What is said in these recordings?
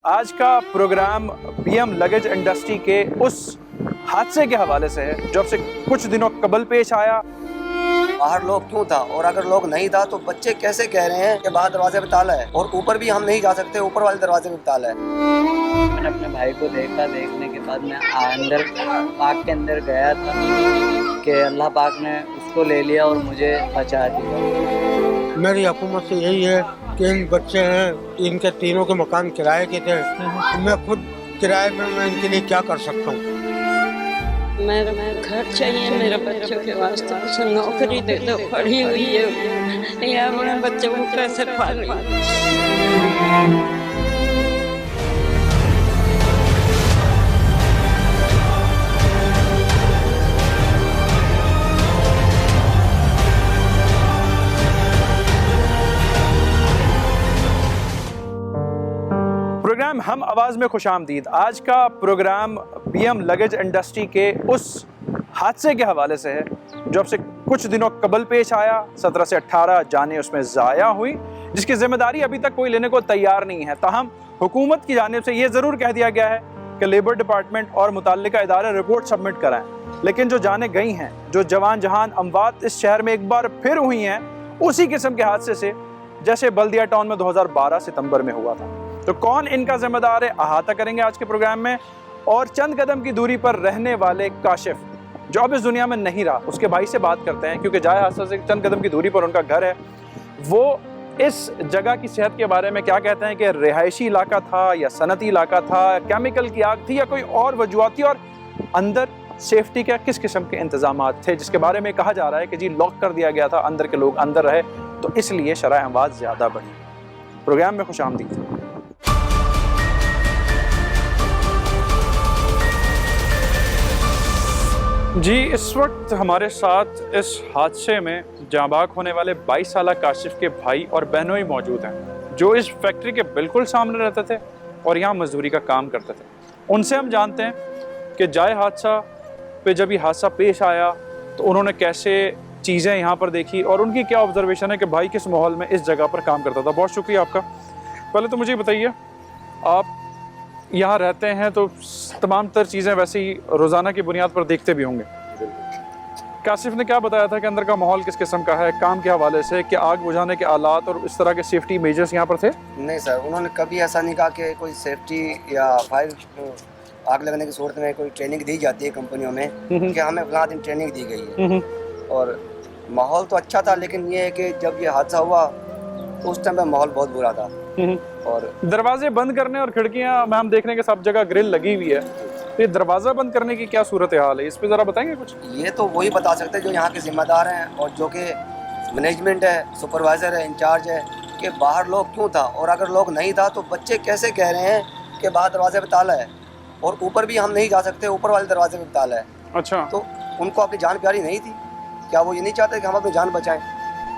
आज का programme BM luggage industry के उस हादसे के हवाले से है जो अब से कुछ दिनों कबल पेश आया। बाहर लोग क्यों था, और अगर लोग नहीं था तो बच्चे कैसे कह रहे हैं कि बाहर दरवाजे पे ताला है और ऊपर भी हम नहीं जा सकते, ऊपर वाले दरवाजे पे ताला है। मैंने अपने भाई को देखा, देखने के बाद मैं अंदर पार्क के अंदर गया था कि अल्लाह पाक ने उसको ले लिया और मुझे बचा दिया। मेरी हुकूमत से यही है कि इन बच्चे हैं, इनके तीनों के मकान किराए के थे, मैं खुद किराए में मैं इनके लिए क्या कर सकता हूँ। मेरा घर चाहिए मेरे बच्चों के वास्ते, कुछ नौकरी दे दो, पढ़ी हुई है या अपने बच्चों को कैसे पालूं। प्रोग्राम हम आवाज़ में खुशामदीद। आज का प्रोग्राम बीएम लगेज इंडस्ट्री के उस हादसे के हवाले से है जो अब से कुछ दिनों कबल पेश आया। 17 से 18 जानें उसमें ज़ाया हुई, जिसकी जिम्मेदारी अभी तक कोई लेने को तैयार नहीं है। ताहम हुकूमत की जानिब से ये ज़रूर कह दिया गया है कि लेबर डिपार्टमेंट और मुतल्लिका इदारे रिपोर्ट सबमिट कराएं, लेकिन जो जानें गई हैं, जो जवान जहान अमवात इस शहर में एक बार फिर हुई हैं, उसी किस्म के हादसे से जैसे बल्दिया टाउन में 2012 सितंबर में हुआ था। तो कौन इनका जिम्मेदार है, अहाता करेंगे आज के प्रोग्राम में। और चंद कदम की दूरी पर रहने वाले काशिफ जो अब इस दुनिया में नहीं रहा, उसके भाई से बात करते हैं, क्योंकि जाए हादसा से चंद कदम की दूरी पर उनका घर है। वो इस जगह की सेहत के बारे में क्या कहते हैं कि रिहायशी इलाका था या सनती इलाका था, केमिकल की आग थी या कोई और वजूहत थी, और अंदर सेफ्टी के किस किस्म के इंतजाम थे, जिसके बारे में कहा जा रहा है कि जी लॉक कर दिया गया था, अंदर के लोग अंदर रहे, तो इसलिए शरह अमवात ज़्यादा बढ़ी। प्रोग्राम में खुशामदीद। जी, इस वक्त हमारे साथ इस हादसे में जांबाग होने वाले 22 साला काशिफ के भाई और बहनों ही मौजूद हैं, जो इस फैक्ट्री के बिल्कुल सामने रहते थे और यहाँ मजदूरी का काम करते थे। उनसे हम जानते हैं कि जाए हादसा पे जब ये हादसा पेश आया तो उन्होंने कैसे चीज़ें यहाँ पर देखी और उनकी क्या ऑब्जर्वेशन है कि भाई किस माहौल में इस जगह पर काम करता था। बहुत शुक्रिया आपका। पहले तो मुझे बताइए, आप यहाँ रहते हैं तो तमाम तर चीज़ें वैसे ही रोज़ाना की बुनियाद पर देखते भी होंगे। काशिफ ने क्या बताया था कि अंदर का माहौल किस किस्म का है, काम के हवाले से, कि आग बुझाने के आलात और इस तरह के सेफ्टी मेजर्स यहाँ पर थे? नहीं सर, उन्होंने कभी ऐसा नहीं कहा कि कोई सेफ्टी या फायर आग लगने की सूरत में कोई ट्रेनिंग दी जाती है कंपनियों में कि हमें फलां दिन ट्रेनिंग दी गई है। और माहौल तो अच्छा था, लेकिन ये है कि जब ये हादसा हुआ तो उस टाइम पे माहौल बहुत बुरा था। और दरवाजे बंद करने और खिड़कियां हम देखने के सब जगह ग्रिल लगी हुई है, तो ये दरवाज़ा बंद करने की क्या सूरत हाल है, इस पे ज़रा बताएंगे कुछ? ये तो वही बता सकते हैं जो यहाँ के जिम्मेदार हैं और जो कि मैनेजमेंट है, सुपरवाइज़र है, इंचार्ज है, कि बाहर लोग क्यों था, और अगर लोग नहीं था तो बच्चे कैसे कह रहे हैं कि बाहर दरवाजे पे ताला है और ऊपर भी हम नहीं जा सकते, ऊपर वाले दरवाजे पे ताला है। अच्छा, तो उनको अपनी जान प्यारी नहीं थी क्या? वो ये नहीं चाहते कि हम अपनी जान बचाएं?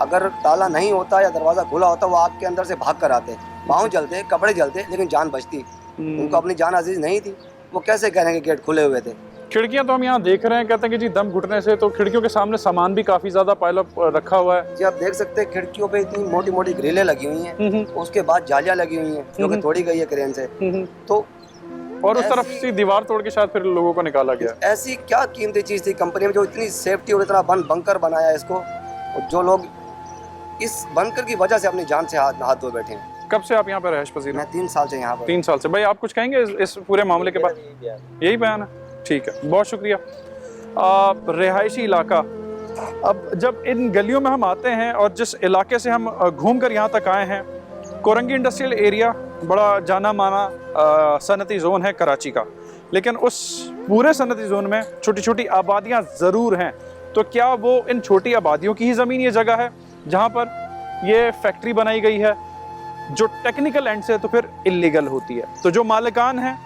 अगर ताला नहीं होता या दरवाज़ा खुला होता, वो आग के अंदर से भाग कर आते, पाँव जलते, कपड़े जलते, लेकिन जान बचती। उनको अपनी जान अजीज नहीं थी, वो कैसे कह रहे हैं कि गेट खुले हुए थे? खिड़कियां तो हम यहाँ देख रहे हैं, कहते हैं कि जी दम घुटने से, तो खिड़कियों के सामने सामान भी काफ़ी ज़्यादा पाइलअप रखा हुआ है। जी आप देख सकते हैं खिड़कियों पे इतनी मोटी मोटी ग्रिलें लगी हुई हैं, उसके बाद जालियाँ लगी हुई हैं जो कि तोड़ी गई है क्रेन से। तो और उस तरफ से दीवार तोड़ के शायद फिर लोगों को निकाला गया। ऐसी क्या कीमती चीज़ थी कंपनी में जो इतनी सेफ्टी और इतना बंकर बनाया इसको, और जो लोग इस बंकर की वजह से अपनी जान से हाथ धो बैठे हैं। कब से आप यहाँ पर रहायश पजीर? मैं 3 साल से यहाँ पर। 3 साल से। भाई आप कुछ कहेंगे इस पूरे मामले के बाद? यही बयान है, ठीक है, बहुत शुक्रिया। रिहायशी इलाका, अब जब इन गलियों में हम आते हैं और जिस इलाके से हम घूम कर यहाँ तक आए हैं, कोरंगी इंडस्ट्रियल एरिया बड़ा जाना माना सनती जोन है कराची का, लेकिन उस पूरे सनती जोन में छोटी छोटी आबादियाँ ज़रूर हैं। तो क्या वो इन छोटी आबादियों की ही ज़मीन ये जगह है जहाँ पर ये फैक्ट्री बनाई गई है, जो टेक्निकल एंड से तो फिर इल्लीगल होती है? तो जो मालिकान हैं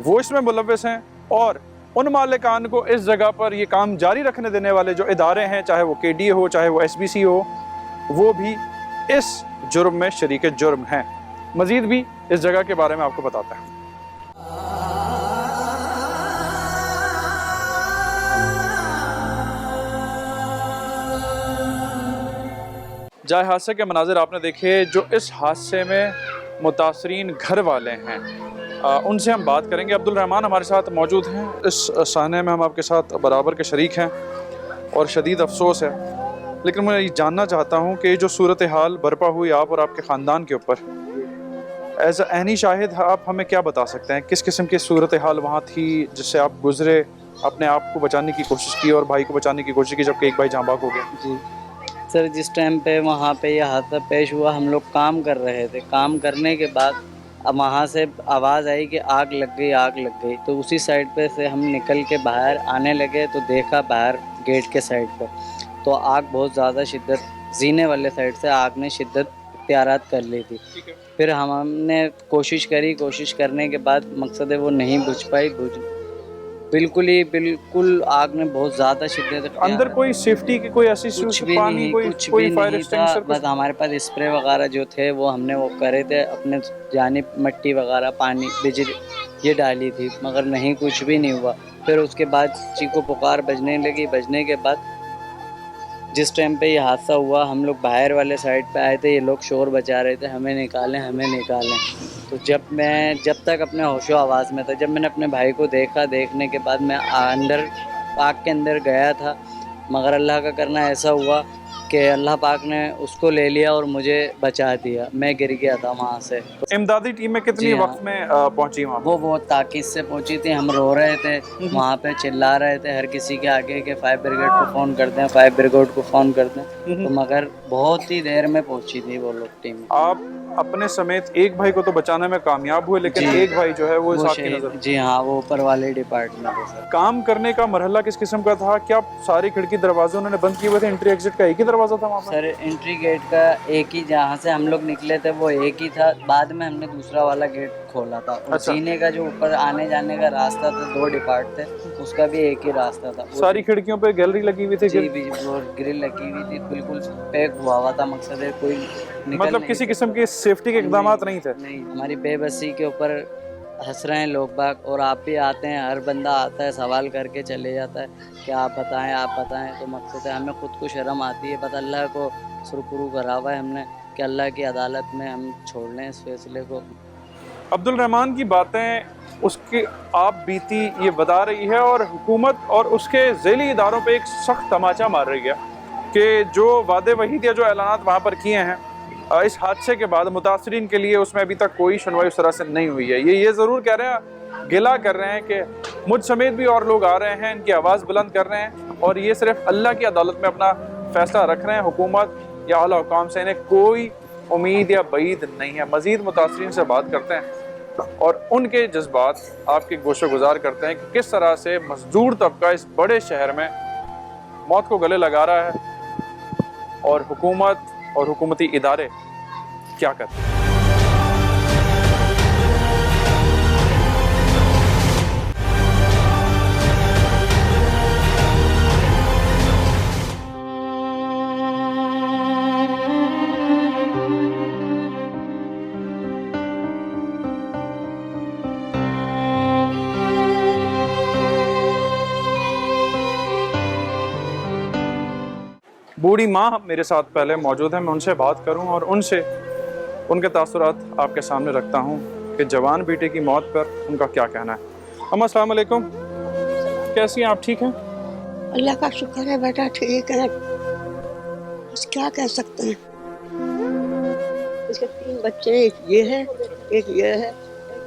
वो इसमें मुलव्वस हैं, और उन मालिकान को इस जगह पर ये काम जारी रखने देने वाले जो इदारे हैं, चाहे वो KDA हो, चाहे वो SBC हो, वो भी इस जुर्म में शरीक जुर्म हैं। मज़ीद भी इस जगह के बारे में आपको बताता है। जाए हादसे के मनाजिर आपने देखे, जो इस हादसे में मुतासरीन घर वाले हैं, उनसे हम बात करेंगे। अब्दुल रहमान हमारे साथ मौजूद हैं। इस साने में हम आपके साथ बराबर के शरीक हैं और शदीद अफसोस है, लेकिन मैं ये जानना चाहता हूँ कि जो सूरत हाल बरपा हुई आप और आपके ख़ानदान के ऊपर, एज अहनी शाहिद आप हमें क्या बता सकते हैं? किस किस्म की सूरत हाल वहाँ थी जिससे आप गुजरे, अपने आप को बचाने की कोशिश की और भाई को बचाने की कोशिश की जबकि एक भाई जाँ बाग हो गया? जी सर, जिस टाइम पे वहाँ पे यह हादसा पेश हुआ, हम लोग काम कर रहे थे। काम करने के बाद अब वहाँ से आवाज़ आई कि आग लग गई, आग लग गई। तो उसी साइड पे से हम निकल के बाहर आने लगे तो देखा बाहर गेट के साइड पे तो आग बहुत ज़्यादा शिद्दत, जीने वाले साइड से आग ने शिद्दत इख्तियार कर ली थी। फिर हमने कोशिश करी, कोशिश करने के बाद मकसद है वो नहीं बुझ पाई, बिल्कुल आग ने बहुत ज़्यादा शिद्दत। अंदर कोई सेफ्टी की कोई ऐसी कुछ भी पानी, नहीं, कोई कुछ कोई भी फायर नहीं था। एक्सटिंग्विशर बस हमारे पास स्प्रे वगैरह जो थे वो हमने वो करे थे, अपने जानिब मिट्टी वगैरह, पानी, बिजली ये डाली थी, मगर नहीं, कुछ भी नहीं हुआ। फिर उसके बाद चीखो पुकार बजने लगी। बजने के बाद जिस टाइम पे ये हादसा हुआ, हम लोग बाहर वाले साइड पे आए थे, ये लोग शोर बचा रहे थे, हमें निकालें, हमें निकालें। तो जब तक अपने होशो आवाज़ में था, जब मैंने अपने भाई को देखा, देखने के बाद मैं अंदर आग के अंदर गया था, मगर अल्लाह का करना ऐसा हुआ कि अल्लाह पाक ने उसको ले लिया और मुझे बचा दिया। मैं गिर गया था वहाँ से। इमदादी टीम में कितनी जी हाँ। वक्त में पहुंची वहाँ? वो बहुत ताकीद से पहुंची थी। हम रो रहे थे, वहाँ पे चिल्ला रहे थे हर किसी के आगे के फायर ब्रिगेड को फ़ोन कर दें, फायर ब्रिगेड को फ़ोन कर दें। तो मगर बहुत ही देर में पहुंची थी वो लोग टीम। आप अपने समेत एक भाई को तो बचाने में कामयाब हुए, लेकिन जी। एक भाई जो है वो इस वो आग की नजर। जी हाँ, वो ऊपर वाले डिपार्टमेंट है सर। काम करने का मरहला किस किस्म का था? क्या सारी खिड़की दरवाजे उन्होंने बंद किए हुए थे? एंट्री एग्जिट का एक ही दरवाजा था वहाँ पर? सर एंट्री गेट का एक ही, जहाँ से हम लोग निकले थे वो एक ही था। बाद में हमने दूसरा वाला गेट खोला था। और अच्छा। सीने का जो ऊपर आने जाने का रास्ता था, 2 डिपार्ट थे, उसका भी एक ही रास्ता था। सारी खिड़कियों पे गैलरी लगी हुई थी? जी भी, वो ग्रिल लगी हुई थी, बिल्कुल पैक हुआ था। मकसद है कोई निकल मतलब नहीं किसी किस्म के सेफ्टी के इकदाम नहीं थे? नहीं, हमारी बेबसी के ऊपर हंस रहे हैं लोग बाग। और आप भी आते हैं, हर बंदा आता है, सवाल करके चले जाता है कि आप बताएं, आप बताएं। तो मकसद है हमें खुद को शर्म आती है, बस अल्लाह को सुरखुरू करा हुआ है हमने कि अल्लाह की अदालत में हम छोड़ लें इस फैसले को। अब्दुल रहमान की बातें उसकी आप बीती ये बता रही है, और हुकूमत और उसके ज़ैली इदारों पे एक सख्त तमाचा मार रही है कि जो वादे वहीद या जो ऐलानात वहाँ पर किए हैं इस हादसे के बाद मुतासरीन के लिए, उसमें अभी तक कोई सुनवाई उस तरह से नहीं हुई है। ये ज़रूर कह रहे हैं, गिला कर रहे हैं कि मुझ समेत भी और लोग आ रहे हैं, इनकी आवाज़ बुलंद कर रहे हैं और ये सिर्फ अल्लाह की अदालत में अपना फ़ैसला रख रहे हैं। हुकूमत या आला हुकाम से इन्हें कोई उम्मीद या बईद नहीं है। मज़ीद मुतासरीन से बात करते हैं और उनके जज्बात आपके गोशो गुजार करते हैं कि किस तरह से मजदूर तबका इस बड़े शहर में मौत को गले लगा रहा है और हुकूमत और हुकूमती इदारे क्या करते हैं। बूढ़ी माँ मेरे साथ पहले मौजूद है, मैं उनसे बात करूं और उनसे उनके तासुरात आपके सामने रखता हूं कि जवान बेटे की मौत पर उनका क्या कहना है। अम्मा अस्सलाम वालेकुम, कैसी हैं आप? ठीक हैं? अल्लाह का शुक्र है बेटा, ठीक है। बस क्या कह सकते हैं। उसके 3 बच्चे, एक ये है, एक ये है,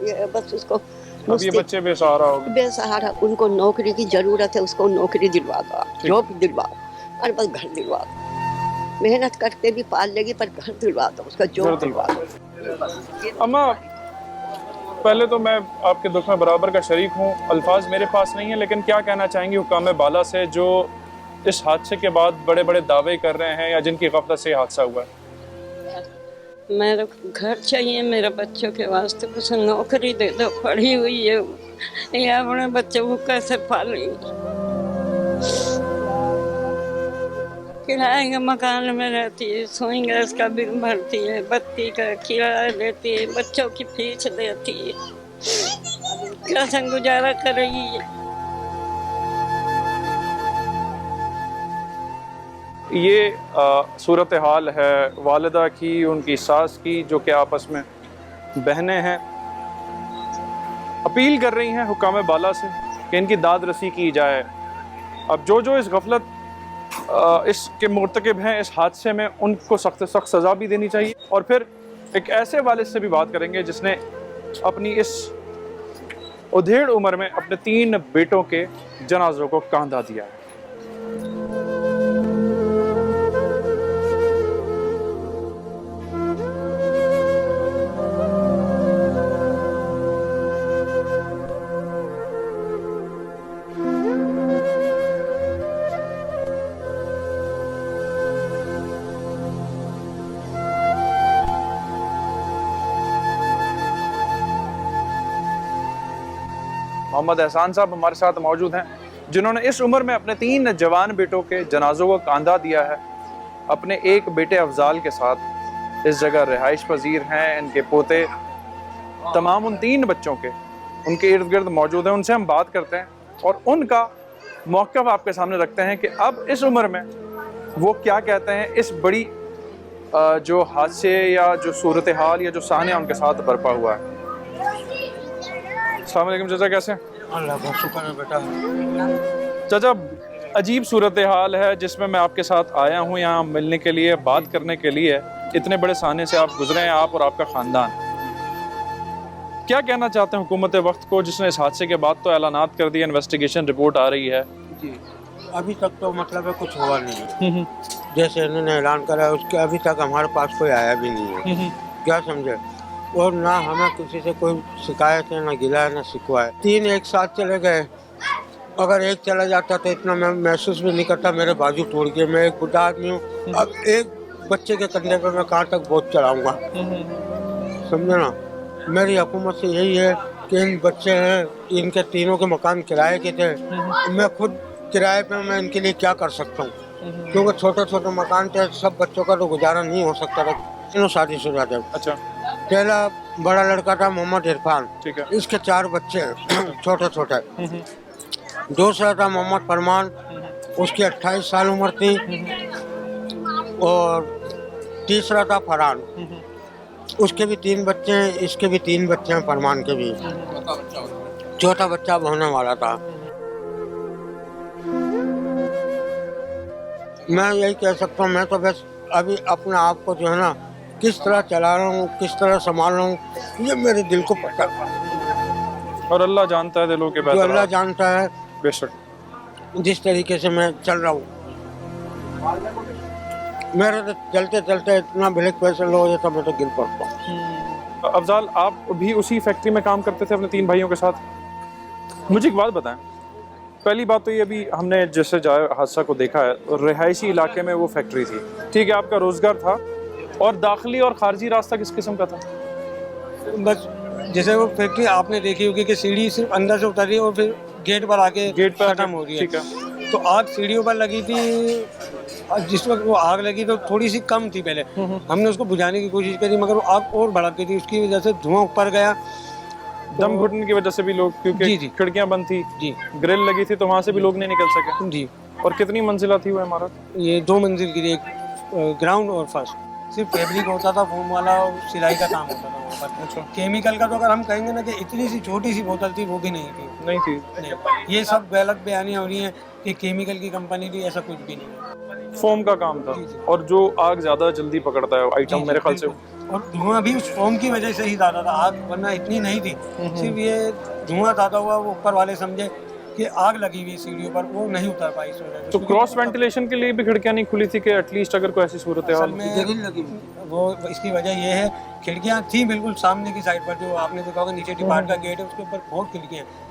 ये है। बस उसको अब ये बच्चे बेसहारा हो गए। बेसहारा, उनको नौकरी की जरूरत है, उसको नौकरी दिलवा दो, जॉब दिलवा, और बस घर दिलवा दो। मेहनत करके भी पाल लेगी, पर घर दिलवा दो, उसका जॉब दिलवा दो। अम्मा पहले तो मैं आपके दुख में बराबर का शरीक हूँ, अल्फाज मेरे पास नहीं है, लेकिन क्या कहना चाहेंगी हुकाम बाला से जो इस हादसे के बाद बड़े बड़े दावे कर रहे हैं या जिनकी गफलत से हादसा हुआ है? मेरे घर चाहिए, मेरे बच्चों के वास्ते कुछ नौकरी दे दो, पढ़ी हुई है ये, अपने बच्चों को कैसे पालेंगे। किराए के मकान में रहती है, सोई गैस का बिल भरती है, बत्ती का किराया देती है, बच्चों की फीस देती है, कैसे गुजारा करेगी। ये सूरत हाल है वालिदा की, उनकी सास की, जो कि आपस में बहनें हैं, अपील कर रही हैं हुक्काम बाला से कि इनकी दाद रसी की जाए। अब जो इस गफलत इसके मुर्तकिब हैं इस हादसे में, उनको सख्त से सख्त सज़ा भी देनी चाहिए। और फिर एक ऐसे वालिद से भी बात करेंगे जिसने अपनी इस उधेड़ उम्र में अपने 3 बेटों के जनाजों को कांधा दिया है। मोहम्मद एहसान साहब हमारे साथ मौजूद हैं, जिन्होंने इस उम्र में अपने 3 जवान बेटों के जनाजों को कांधा दिया है। अपने एक बेटे अफजाल के साथ इस जगह रिहाइश पजीर हैं। इनके पोते तमाम उन 3 बच्चों के उनके इर्द गिर्द मौजूद हैं। उनसे हम बात करते हैं और उनका मौक़िफ़ आपके सामने रखते हैं कि अब इस उम्र में वो क्या कहते हैं इस बड़ी जो हादसे या जो सूरत हाल या जो सानिया उनके साथ बरपा हुआ है। अस्सलाम वालेकुम चाचा, कैसे हैं? अल्लाह का शुक्र है बेटा। चाचा, अजीब सूरत हाल है जिसमें मैं आपके साथ आया हूँ यहाँ मिलने के लिए, बात करने के लिए। इतने बड़े साने से आप गुजरे हैं, आप और आपका ख़ानदान। क्या कहना चाहते हैं हुकूमत वक्त को, जिसने इस हादसे के बाद तो ऐलानात कर दिए, इन्वेस्टिगेशन रिपोर्ट आ रही है? जी, अभी तक तो मतलब है कुछ हुआ नहीं है। जैसे इन्होंने ऐलान करा उसके अभी तक हमारे पास कोई आया भी नहीं है। क्या समझे? और ना हमें किसी से कोई शिकायत है, ना गिला है, ना शिकवा है। 3 एक साथ चले गए। अगर एक चला जाता तो इतना मैं महसूस भी नहीं करता। मेरे बाजू टूट गए, मैं एक बुढ़ा आदमी हूँ। अब एक बच्चे के कंधे पर मैं कहाँ तक बोझ चढ़ाऊँगा? समझे ना? मेरी हुकूमत से यही है कि इन बच्चे हैं, इनके तीनों के मकान किराए के थे। मैं खुद किराए पे मैं इनके लिए क्या कर सकता हूँ? क्योंकि छोटे छोटे मकान थे, सब बच्चों का तो गुजारा नहीं हो सकता था। तीनों शादीशुदा थे। अच्छा। पहला बड़ा लड़का था मोहम्मद इरफान, ठीक है। इसके 4 बच्चे छोटे छोटे। दूसरा था मोहम्मद फरमान, उसकी 28 साल उम्र थी। और तीसरा था फरहान, उसके भी 3 बच्चे हैं, इसके भी 3 बच्चे हैं, फरमान के भी। चौथा बच्चा अब होने वाला था। मैं यही कह सकता हूँ, मैं तो बस अभी अपने आप को जो है ना किस तरह चला रहा हूँ, किस तरह संभाल रहा हूँ, ये मेरे दिल को पता है। और अल्लाह जानता है दिलों के जो बेहतर। अल्लाह जानता है। बेशक। जिस तरीके से मैं चल रहा हूँ, मेरे तो चलते चलते इतना ब्लड प्रेशर लो हो जाता, मैं तो गिर पड़ता हूँ। अफजाल, आप भी उसी फैक्ट्री में काम करते थे अपने 3 भाइयों के साथ? मुझे एक बात बताएं। पहली बात तो ये, अभी हमने जैसे हादसा को देखा है, रिहायशी इलाके में वो फैक्ट्री थी, ठीक है, आपका रोज़गार था, और दाखिली और खारजी रास्ता किस किस्म का था? बस जैसे वो फैक्ट्री आपने देखी होगी कि सीढ़ी सिर्फ अंदर से उतरी है और फिर गेट पर आके खत्म हो रही है। ठीक है। तो आग सीढ़ियों पर लगी थी। जिस वक्त वो आग लगी तो थोड़ी सी कम थी पहले, हमने उसको बुझाने की कोशिश करी, मगर वो आग और बढ़ गई थी। उसकी वजह से धुआं ऊपर गया। दम घुटने की वजह से भी लोग, क्योंकि जी। खिड़कियां बंद थी, जी, ग्रिल लगी थी, तो वहाँ से भी लोग नहीं निकल सके। जी। और कितनी मंजिला थी वो इमारत? ये 2 मंजिल की, एक ग्राउंड और फर्स्ट। सिर्फ फैब्रिक होता था, फोम वाला, और सिलाई का काम होता था वहाँ पर। अच्छा। केमिकल का तो अगर हम कहेंगे ना कि इतनी सी छोटी सी बोतल थी, वो भी नहीं थी। नहीं थी। नहीं, ये सब गलत बयानियाँ हो रही हैं कि केमिकल की कंपनी थी, ऐसा कुछ भी नहीं। फोम का काम था। और जो आग ज्यादा जल्दी पकड़ता है आइटम, मेरे ख्याल से। और धुआं भी उस फोम की वजह से ही ज्यादा था, आग वरना इतनी नहीं थी। सिर्फ ये धुआं ज्यादा हुआ, वो ऊपर वाले समझे कि आग लगी हुई सीढ़ियों पर, वो नहीं उतर पाई इस वजह से। तो क्रॉस वेंटिलेशन के लिए भी खिड़कियां नहीं खुली थी कि एटलीस्ट अगर कोई ऐसी सूरत हाल में वो इसकी वजह ये है, खिड़कियां थी बिल्कुल सामने की साइड पर, जो आपने देखा होगा नीचे डिपार्ट का गेट है, उसके ऊपर बहुत खिड़कियां हैं।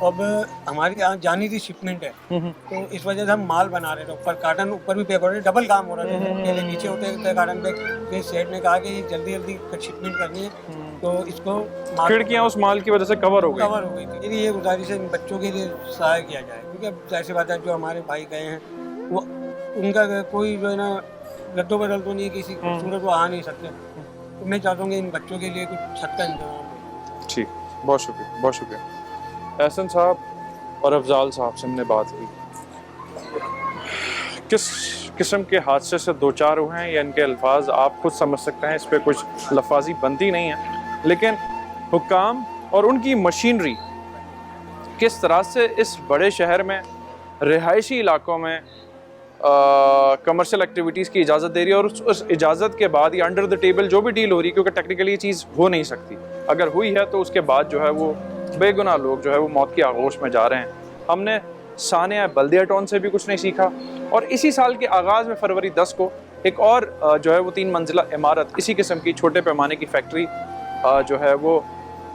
अब हमारी यहाँ जानी थी शिपमेंट है, तो इस वजह से हम माल बना रहे थे। ऊपर कार्टन ऊपर भी पैक हो रहे, डबल काम हो रहा था। पहले नीचे होते थे कार्टन पे, फिर सेठ ने कहा कि जल्दी जल्दी शिपमेंट करनी है, तो इसको खिड़कियां उस माल की वजह से कवर हो गई थी। मेरी ये गुजारिश है बच्चों के लिए सहाय किया जाए, क्योंकि अब जैसे बात है, जो हमारे भाई गए हैं वो उनका कोई जो है ना रद्दो बदल तो नहीं है, किसी सूरत वो आ नहीं सकते। तो मैं चाहता हूँ कि इन बच्चों के लिए कुछ छत का इंतजाम हो। ठीक, बहुत शुक्रिया, बहुत शुक्रिया। एहसन साहब और अफजाल साहब से हमने बात की। किस किस्म के हादसे से दो चार हुए हैं या इनके अल्फाज आप खुद समझ सकते हैं, इस पर कुछ लफाजी बनती नहीं है। लेकिन हुक्काम और उनकी मशीनरी किस तरह से इस बड़े शहर में रिहायशी इलाकों में कमर्शियल एक्टिविटीज़ की इजाज़त दे रही है, और उस इजाज़त के बाद या अंडर द टेबल जो भी डील हो रही है, क्योंकि टेक्निकली ये चीज़ हो नहीं सकती, अगर हुई है तो उसके बाद जो है वो बेगुनाह लोग जो है वो मौत की आगोश में जा रहे हैं। हमने सानिया बल्दिया टाउन से भी कुछ नहीं सीखा, और इसी साल के आगाज़ में फरवरी 10 को एक और जो है वो 3 मंजिला इमारत इसी किस्म की छोटे पैमाने की फैक्ट्री जो है वो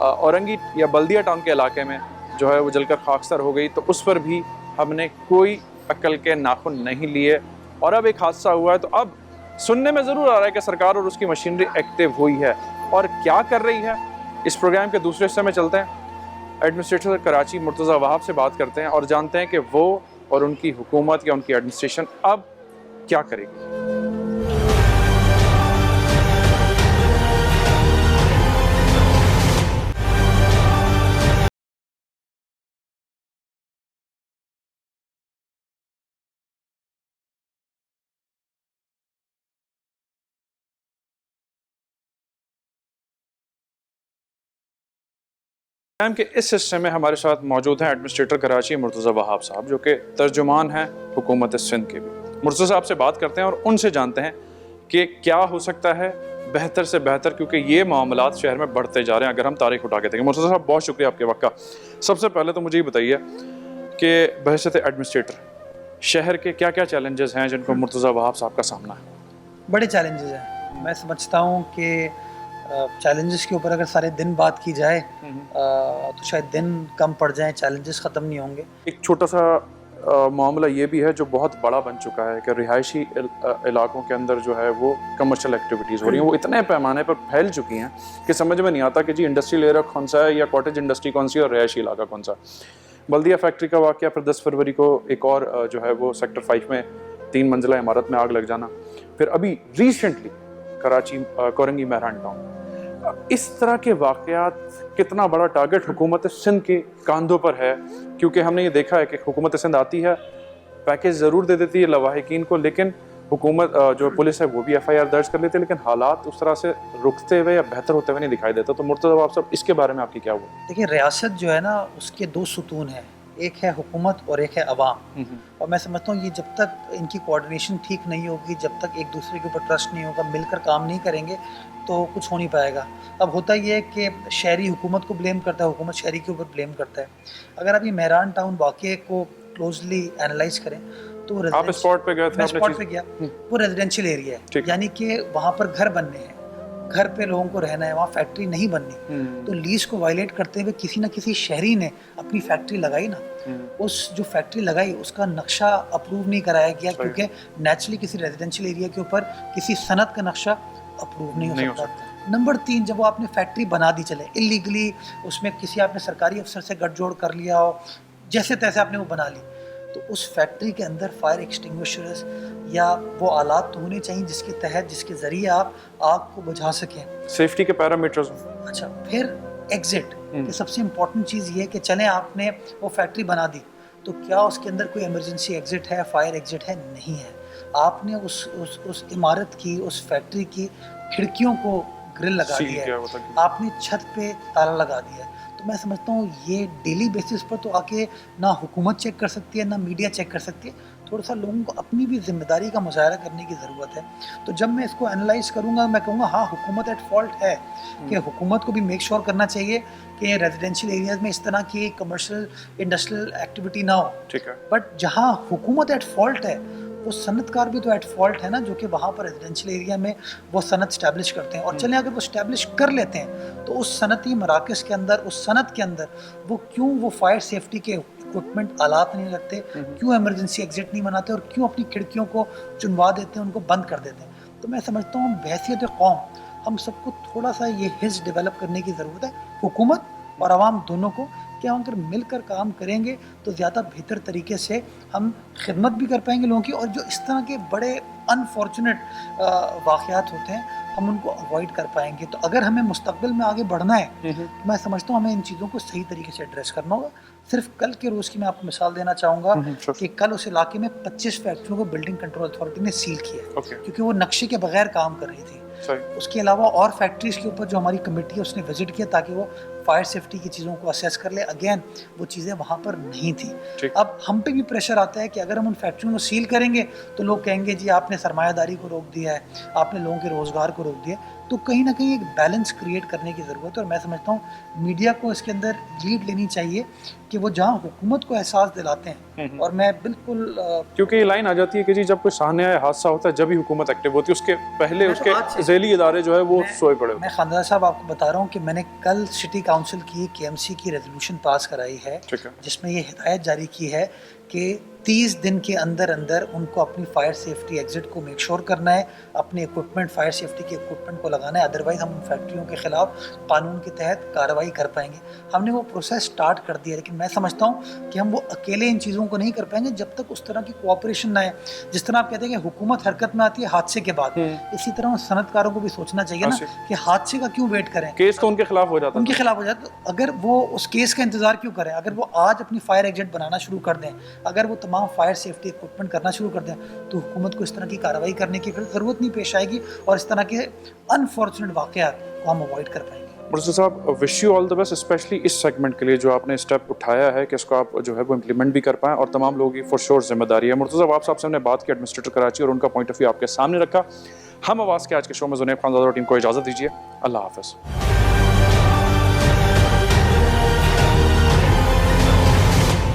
औरंगी या बल्दिया टाउन के इलाके में जो है वो जलकर खाकसर हो गई। तो उस पर भी हमने कोई अक्ल के नाखुन नहीं लिए, और अब एक हादसा हुआ है। तो अब सुनने में ज़रूर आ रहा है कि सरकार और उसकी मशीनरी एक्टिव हुई है, और क्या कर रही है। इस प्रोग्राम के दूसरे हिस्से में चलते हैं, एडमिनिस्ट्रेटर कराची मुर्तज़ा वहाब से बात करते हैं और जानते हैं कि वो और उनकी हुकूमत या उनकी एडमिनिस्ट्रेशन अब क्या करेगी। प्रोग्राम के इस हिस्से में हमारे साथ मौजूद हैं एडमिनिस्ट्रेटर कराची मुर्तज़ा वहाब साहब, जो कि तर्जुमान हैं हुकूमत सिंध के भी। मुर्तज़ा साहब से बात करते हैं और उनसे जानते हैं कि क्या हो सकता है बेहतर से बेहतर, क्योंकि ये मामलात शहर में बढ़ते जा रहे हैं अगर हम तारीख उठा के देखें। मुर्तज़ा साहब, बहुत शुक्रिया आपके वक्त का। सबसे पहले तो मुझे ये बताइए कि बहैसियत एडमिनिस्ट्रेटर शहर के क्या क्या चैलेंजेस हैं जिनको मुर्तज़ा वहाब साहब का सामना है? बड़े चैलेंजेस हैं। मैं समझता हूँ कि चैलेंजेस के ऊपर अगर सारे दिन बात की जाए तो शायद दिन कम पड़ जाएं, चैलेंजेस ख़त्म नहीं होंगे। एक छोटा सा मामला ये भी है जो बहुत बड़ा बन चुका है कि रिहायशी इलाकों के अंदर जो है वो कमर्शियल एक्टिविटीज़ हो रही हैं, वो इतने पैमाने पर फैल चुकी हैं कि समझ में नहीं आता कि जी इंडस्ट्रियल एरिया कौन सा है या कॉटेज इंडस्ट्री कौन सी है और रिहायशी इलाका कौन सा। बल्दिया फैक्ट्री का वाक़या, फिर 10 फरवरी को एक और जो है वो सेक्टर 5 में 3 मंजिला इमारत में आग लग जाना, फिर अभी रिसेंटली कराची कोरंगी महरान टाउन। इस तरह के वाक़यात कितना बड़ा टारगेट हुकूमत सिंध के कांधों पर है, क्योंकि हमने ये देखा है कि हुकूमत सिंध आती है, पैकेज ज़रूर दे देती है लवाहिकीन को, लेकिन हुकूमत जो पुलिस है वो भी FIR दर्ज कर लेती है, लेकिन हालात उस तरह से रुकते हुए या बेहतर होते हुए नहीं दिखाई देता। तो मुर्तज़ा आप सब इसके बारे में आपकी क्या हुआ? देखिए, रियासत जो है ना उसके 2 सुतून हैं, एक है हुकूमत और एक है अवाम। और मैं समझता हूँ ये जब तक इनकी कोऑर्डिनेशन ठीक नहीं होगी, जब तक एक दूसरे के ऊपर ट्रस्ट नहीं होगा, मिलकर काम नहीं करेंगे तो कुछ हो नहीं पाएगा। अब होता ये है कि शहरी हुकूमत को ब्लेम करता है, हुकूमत शहरी के ऊपर ब्लेम करता है। अगर आप ये महरान टाउन वाक़े को क्लोजली एनालाइज करें तो आप स्पॉट पे गए थे? मैं स्पॉट पे गया। वो रेजिडेंशियल एरिया है, यानी कि वहाँ पर घर बनने हैं, घर पे लोगों को रहना है, वहाँ फैक्ट्री नहीं बननी। तो लीज को वायलेट करते हुए किसी ना किसी शहरी ने अपनी फैक्ट्री लगाई ना, उस जो फैक्ट्री लगाई उसका नक्शा अप्रूव नहीं कराया गया, क्योंकि नेचुरली किसी रेजिडेंशियल एरिया के ऊपर किसी सनत का नक्शा अप्रूव नहीं हो सकता। नंबर 3, जब वो आपने फैक्ट्री बना दी चले इलीगली, उसमें किसी आपने सरकारी अफसर से गठजोड़ कर लिया हो, जैसे तैसे आपने वो बना ली, तो उस फैक्ट्री के अंदर फायर एक्सटिंग्विशर्स या वो आलात तो होने चाहिए जिसके तहत, जिसके ज़रिए आप आग को बुझा सकें, सेफ्टी के पैरामीटर्स। अच्छा, फिर एग्जिट की सबसे इम्पोर्टेंट चीज़ ये है कि चलें आपने वो फैक्ट्री बना दी, तो क्या उसके अंदर कोई इमरजेंसी एग्जिट है, फायर एग्जिट है? नहीं है। आपने उस इमारत की, उस फैक्ट्री की खिड़कियों को ग्रिल लगा दिया है, आपने छत पे ताला लगा दिया है। तो मैं समझता हूँ ये डेली बेसिस पर तो आके ना हुकूमत चेक कर सकती है ना मीडिया चेक कर सकती है। थोड़ा सा लोगों को अपनी भी जिम्मेदारी का मुजाहरा करने की ज़रूरत है। तो जब मैं इसको एनालाइज करूँगा मैं कहूँगा हाँ, हुकूमत एट फॉल्ट है, कि हुकूमत को भी मेक श्योर करना चाहिए कि रेजिडेंशियल एरियाज़ में इस तरह की कमर्शियल इंडस्ट्रियल एक्टिविटी ना हो। ठीक है। बट जहाँ हुकूमत एट फॉल्ट है वो सनतकार भी तो एट फॉल्ट है ना, जो कि वहाँ पर रेजिडेंशियल एरिया में वो सनत स्टैब्लिश करते हैं। और चलें अगर वो स्टैब्लिश कर लेते हैं तो उस सनती मराकज़ के अंदर, उस सनत के अंदर वो क्यों वो फायर सेफ्टी के इक्विपमेंट आलात नहीं लगते, क्यों इमरजेंसी एग्जिट नहीं बनाते और क्यों अपनी खिड़कियों को चुनवा देते हैं, उनको बंद कर देते हैं। तो मैं समझता हूँ बहैसियत कौम हम सबको थोड़ा सा ये हिस्स डेवलप करने की ज़रूरत है, हुकूमत और आवाम दोनों को, कि हम अगर मिलकर काम करेंगे तो ज़्यादा बेहतर तरीके से हम खिदमत भी कर पाएंगे लोगों की, और जो इस तरह के बड़े अनफॉर्चुनेट वाक़यात होते हैं हम उनको अवॉइड कर पाएंगे। तो अगर हमें मुस्तक़बिल में आगे बढ़ना है तो मैं समझता हूँ हमें इन चीज़ों को सही तरीके से एड्रेस करना होगा। सिर्फ कल के रोज़ की मैं आपको मिसाल देना चाहूँगा कि कल उस इलाके में 25 फैक्ट्रियों को बिल्डिंग कंट्रोल अथॉरिटी ने सील किया, क्योंकि वो नक्शे के बगैर काम कर रही थी। सही। उसके अलावा और फैक्ट्रीज़ के ऊपर जो हमारी कमेटी है उसने विजिट किया ताकि वो फायर सेफ्टी की चीज़ों को असेस कर ले। अगेन वो चीज़ें वहाँ पर नहीं थी। ठीक। अब हम पे भी प्रेशर आता है कि अगर हम उन फैक्ट्रियों को सील करेंगे तो लोग कहेंगे जी आपने सरमायादारी को रोक दिया है, आपने लोगों के रोज़गार को रोक दिया। तो कहीं ना कहीं एक बैलेंस क्रिएट करने की ज़रूरत है और मैं समझता हूँ मीडिया को इसके अंदर लीड लेनी चाहिए कि वो जहाँ हुकूमत को एहसास दिलाते हैं। और मैं बिल्कुल क्योंकि ये लाइन आ जाती है कि जी जब कोई सामने आया हादसा होता है जब ही हुकूमत एक्टिव होती है, उसके पहले मैं तो उसके आज से- झेली इदारे जो है वो सोए पड़े होते मैं खानदार साहब आपको बता रहा हूँ कि मैंने कल सिटी काउंसिल की KMC की रेजोल्यूशन पास कराई है हैं। ठीक है। जिसमें ये हिदायत जारी की है कि 30 दिन के अंदर अंदर उनको अपनी फायर सेफ्टी एग्जिट को मेक श्योर करना है, अपने इक्विपमेंट फायर सेफ्टी के इक्विपमेंट को लगाना है, अदरवाइज हम उन फैक्ट्रियों के खिलाफ कानून के तहत कार्रवाई कर पाएंगे। हमने वो प्रोसेस स्टार्ट कर दिया, लेकिन मैं समझता हूँ कि हम वो अकेले इन चीज़ों को नहीं कर पाएंगे जब तक उस तरह की कोऑपरेशन ना है। जिस तरह आप कहते हैं कि हुकूमत हरकत में आती है हादसे के बाद, इसी तरह सनतकारों को भी सोचना चाहिए ना कि हादसे का क्यों वेट करें, केस तो उनके खिलाफ हो जाता उनके है। खिलाफ हो जाए। तो अगर वो उस केस का इंतजार क्यों करें, अगर वो आज अपनी फायर एग्जिट बनाना शुरू कर दें, अगर वो तमाम फायर सेफ्टी इक्विपमेंट करना शुरू कर दें, तो हुकूमत को इस तरह की कार्रवाई करने की फिर ज़रूरत नहीं पेश आएगी और इस तरह के अनफॉर्चुनेट वाक़यात को हम अवॉइड कर पाएंगे। मुर्तज़ा साहब, wish you all the best, specially इस सेगमेंट के लिए जो आपने स्टेप उठाया है कि इसको आप जो है वो इम्प्लीमेंट भी कर पाएँ और तमाम लोगों की फॉर श्योर जिम्मेदारी है। मुर्तज़ा आप साहब से हमने बात की एडमिनिस्ट्रेटर कराची और उनका पॉइंट ऑफ व्यू आपके सामने रखा। हम आवाज़ के आज के शो में ज़ुनैब खान ज़ादा और टीम को इजाज़त दीजिए। अल्लाह हाफ़िज़।